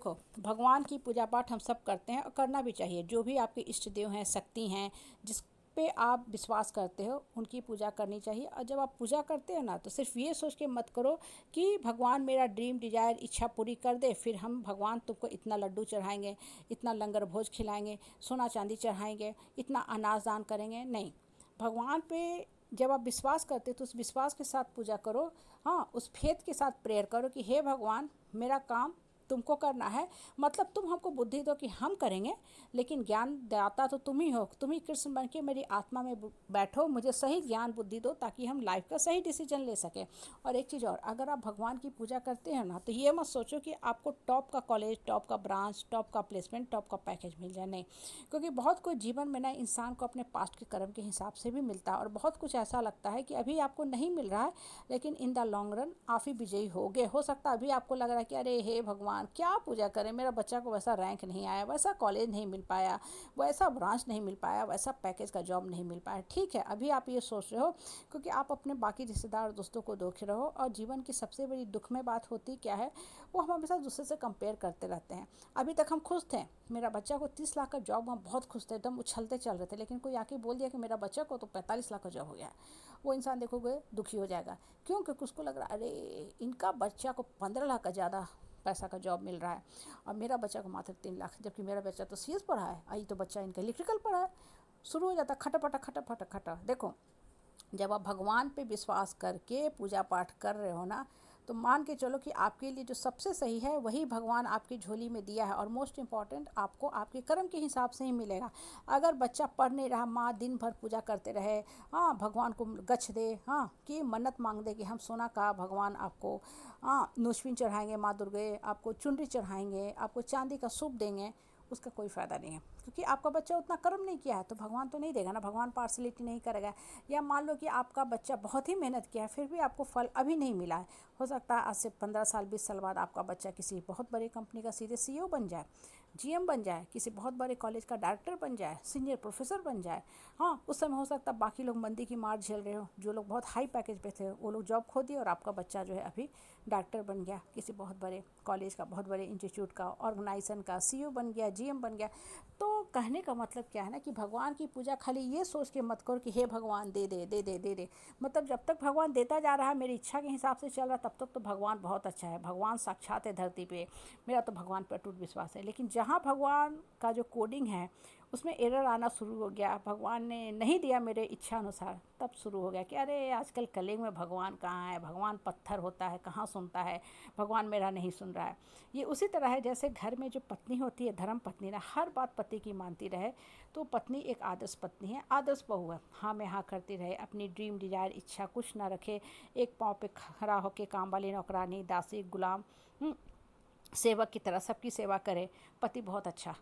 देखो, भगवान की पूजा पाठ हम सब करते हैं और करना भी चाहिए। जो भी आपके इष्ट देव हैं, शक्ति हैं, जिस पे आप विश्वास करते हो, उनकी पूजा करनी चाहिए। और जब आप पूजा करते हो ना, तो सिर्फ ये सोच के मत करो कि भगवान मेरा ड्रीम डिजायर इच्छा पूरी कर दे, फिर हम भगवान तुमको इतना लड्डू चढ़ाएंगे, इतना लंगर भोज खिलाएंगे, सोना चांदी चढ़ाएंगे, इतना अनाज दान करेंगे। नहीं, भगवान पे जब आप विश्वास करते हो तो उस विश्वास के साथ पूजा करो। हाँ, उस फेथ के साथ प्रेयर करो कि हे भगवान, मेरा काम तुमको करना है। मतलब तुम हमको बुद्धि दो कि हम करेंगे, लेकिन ज्ञान दाता तो तुम ही हो। तुम ही कृष्ण बन के मेरी आत्मा में बैठो, मुझे सही ज्ञान बुद्धि दो ताकि हम लाइफ का सही डिसीजन ले सकें। और एक चीज़ और, अगर आप भगवान की पूजा करते हैं ना, तो ये मत सोचो कि आपको टॉप का कॉलेज, टॉप का ब्रांच, टॉप का प्लेसमेंट, टॉप का पैकेज मिल जाए। नहीं, क्योंकि बहुत कुछ जीवन में ना इंसान को अपने पास्ट के कर्म के हिसाब से भी मिलता है। और बहुत कुछ ऐसा लगता है कि अभी आपको नहीं मिल रहा है, लेकिन इन द लॉन्ग रन आप ही विजयी होगे। हो सकता है अभी आपको लग रहा है कि अरे हे भगवान, क्या पूजा करें, मेरा बच्चा को वैसा रैंक नहीं आया, वैसा कॉलेज नहीं मिल पाया, वैसा ब्रांच नहीं मिल पाया, वैसा पैकेज का जॉब नहीं मिल पाया। ठीक है, अभी आप ये सोच रहे हो क्योंकि आप अपने बाकी रिश्तेदार दोस्तों को देख रहे हो। और जीवन की सबसे बड़ी दुखमय बात होती क्या है, वो हम हमेशा दूसरे से कंपेयर करते रहते हैं। अभी तक हम खुश थे, मेरा बच्चा को 30 लाख का जॉब, हम बहुत खुश थे, एकदम उछलते चल रहे थे। लेकिन कोई आके बोल दिया कि मेरा बच्चा को तो 45 लाख का जॉब हो गया, वो इंसान देखोगे दुखी हो जाएगा। क्यों? क्योंकि उसको लग रहा है अरे इनका बच्चा को 15 लाख का ज़्यादा पैसा का जॉब मिल रहा है और मेरा बच्चा को मात्र 3 लाख, जबकि मेरा बच्चा तो सीएस पढ़ा है, आई तो बच्चा इनका इलेक्ट्रिकल पढ़ा है। शुरू हो जाता खटापटा खटापटा खटा। देखो, जब आप भगवान पे विश्वास करके पूजा पाठ कर रहे हो ना, तो मान के चलो कि आपके लिए जो सबसे सही है वही भगवान आपकी झोली में दिया है। और मोस्ट इम्पॉर्टेंट, आपको आपके कर्म के हिसाब से ही मिलेगा। अगर बच्चा पढ़ नहीं रहा, माँ दिन भर पूजा करते रहे, हाँ भगवान को गच्छ दे, हाँ कि मन्नत मांग दे कि हम सोना का भगवान आपको, हाँ नोशपिन चढ़ाएंगे, माँ दुर्गे आपको चुनरी चढ़ाएंगे, आपको चांदी का सूप देंगे, उसका कोई फ़ायदा नहीं है। क्योंकि आपका बच्चा उतना कर्म नहीं किया है, तो भगवान तो नहीं देगा ना, भगवान पार्सलिटी नहीं करेगा। या मान लो कि आपका बच्चा बहुत ही मेहनत किया है, फिर भी आपको फल अभी नहीं मिला है। हो सकता है आज से 15 साल 20 साल बाद आपका बच्चा किसी बहुत बड़ी कंपनी का सीधे सीईओ बन जाए, जीएम बन जाए, किसी बहुत बड़े कॉलेज का डायरेक्टर बन जाए, सीनियर प्रोफेसर बन जाए। हाँ, उस समय हो सकता है बाकी लोग मंदी की मार झेल रहे हो, जो लोग बहुत हाई पैकेज पे थे वो लोग जॉब खो दिए, और आपका बच्चा जो है अभी डॉक्टर बन गया, किसी बहुत बड़े कॉलेज का, बहुत बड़े इंस्टीट्यूट का, ऑर्गेनाइजेशन का सीईओ बन गया, जीएम बन गया। तो कहने का मतलब क्या है ना, कि भगवान की पूजा खाली ये सोच के मत करो कि हे भगवान दे दे दे दे दे दे। मतलब जब तक भगवान देता जा रहा है, मेरी इच्छा के हिसाब से चल रहा है, तब तक तो भगवान बहुत अच्छा है, भगवान साक्षात है धरती पे। मेरा तो भगवान पर अटूट विश्वास है। लेकिन जहाँ भगवान का जो कोडिंग है उसमें एरर आना शुरू हो गया, भगवान ने नहीं दिया मेरे इच्छा अनुसार, तब शुरू हो गया कि अरे आजकल कलयुग में भगवान कहाँ है, भगवान पत्थर होता है, कहाँ सुनता है, भगवान मेरा नहीं सुन रहा है। ये उसी तरह है जैसे घर में जो पत्नी होती है, धर्म पत्नी ना, हर बात पति की मानती रहे, तो पत्नी एक आदर्श पत्नी है, आदर्श बहू है। हाँ में हाँ करती रहे, अपनी ड्रीम डिजायर इच्छा कुछ ना रखे, एक पाँव पे खड़ा होकर काम वाली नौकरानी, दासी, गुलाम, सेवक की तरह सबकी सेवा करे। पति बहुत अच्छा,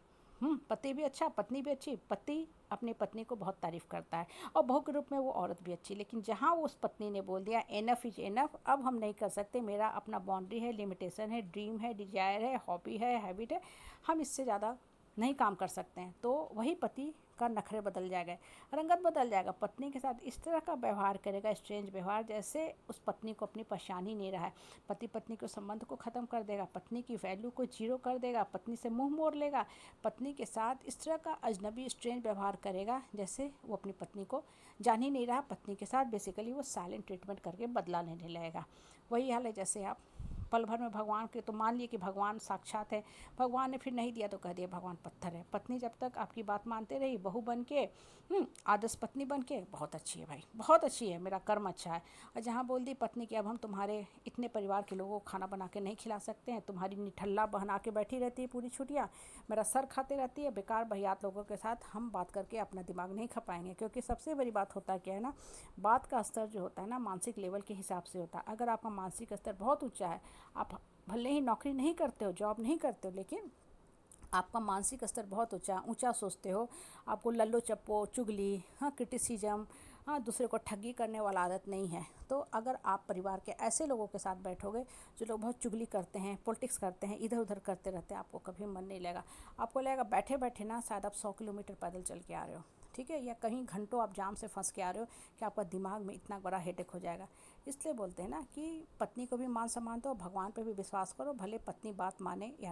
पति भी अच्छा, पत्नी भी अच्छी। पति अपनी पत्नी को बहुत तारीफ़ करता है, और बहू के रूप में वो औरत भी अच्छी। लेकिन जहाँ वो उस पत्नी ने बोल दिया एनफ इज एनफ, अब हम नहीं कर सकते, मेरा अपना बाउंड्री है, लिमिटेशन है, ड्रीम है, डिजायर है, हॉबी है, हैबिट है, हम इससे ज़्यादा नहीं काम कर सकते हैं, तो वही पति का नखरे बदल जाएगा, रंगत बदल जाएगा। पत्नी के साथ इस तरह का व्यवहार करेगा, स्ट्रेंज व्यवहार, जैसे उस पत्नी को अपनी पहचान ही नहीं रहा है। पति पत्नी के संबंध को ख़त्म कर देगा, पत्नी की वैल्यू को जीरो कर देगा, पत्नी से मुंह मोड़ लेगा, पत्नी के साथ इस तरह का अजनबी स्ट्रेंज व्यवहार करेगा जैसे वो अपनी पत्नी को जान ही नहीं रहा। पत्नी के साथ बेसिकली वो साइलेंट ट्रीटमेंट करके बदला लेने लगेगा। वही हाल है जैसे आप पल भर में भगवान के, तो मान लिए कि भगवान साक्षात है, भगवान ने फिर नहीं दिया तो कह दिया भगवान पत्थर है। पत्नी जब तक आपकी बात मानते रही, बहू बन के, आदर्श पत्नी बन के, बहुत अच्छी है भाई, बहुत अच्छी है, मेरा कर्म अच्छा है। और जहाँ बोल दी पत्नी कि अब हम तुम्हारे इतने परिवार के लोगों को खाना बना के नहीं खिला सकते हैं, तुम्हारी निठल्ला बहना के बैठी रहती है पूरी छुट्टियाँ, मेरा सर खाते रहती है, बेकार बहियात लोगों के साथ हम बात करके अपना दिमाग नहीं खपाएंगे। क्योंकि सबसे बड़ी बात होता क्या है ना, बात का स्तर जो होता है ना, मानसिक लेवल के हिसाब से होता है। अगर आपका मानसिक स्तर बहुत ऊंचा है, आप भले ही नौकरी नहीं करते हो, जॉब नहीं करते हो, लेकिन आपका मानसिक स्तर बहुत ऊंचा ऊंचा सोचते हो, आपको लल्लो चप्पो, चुगली, हाँ क्रिटिसिज्म, हाँ दूसरे को ठगी करने वाला आदत नहीं है, तो अगर आप परिवार के ऐसे लोगों के साथ बैठोगे जो लोग बहुत चुगली करते हैं, पॉलिटिक्स करते हैं, इधर उधर करते रहते हैं, आपको कभी मन नहीं लगेगा। आपको लगेगा बैठे बैठे ना शायद आप 100 किलोमीटर पैदल चल के आ रहे हो, ठीक है, या कहीं घंटों आप जाम से फंस के आ रहे हो कि आपका दिमाग में इतना बड़ा हेडेक हो जाएगा। इसलिए बोलते हैं ना कि पत्नी को भी मान सम्मान दो, भगवान पे भी विश्वास करो, भले पत्नी बात माने या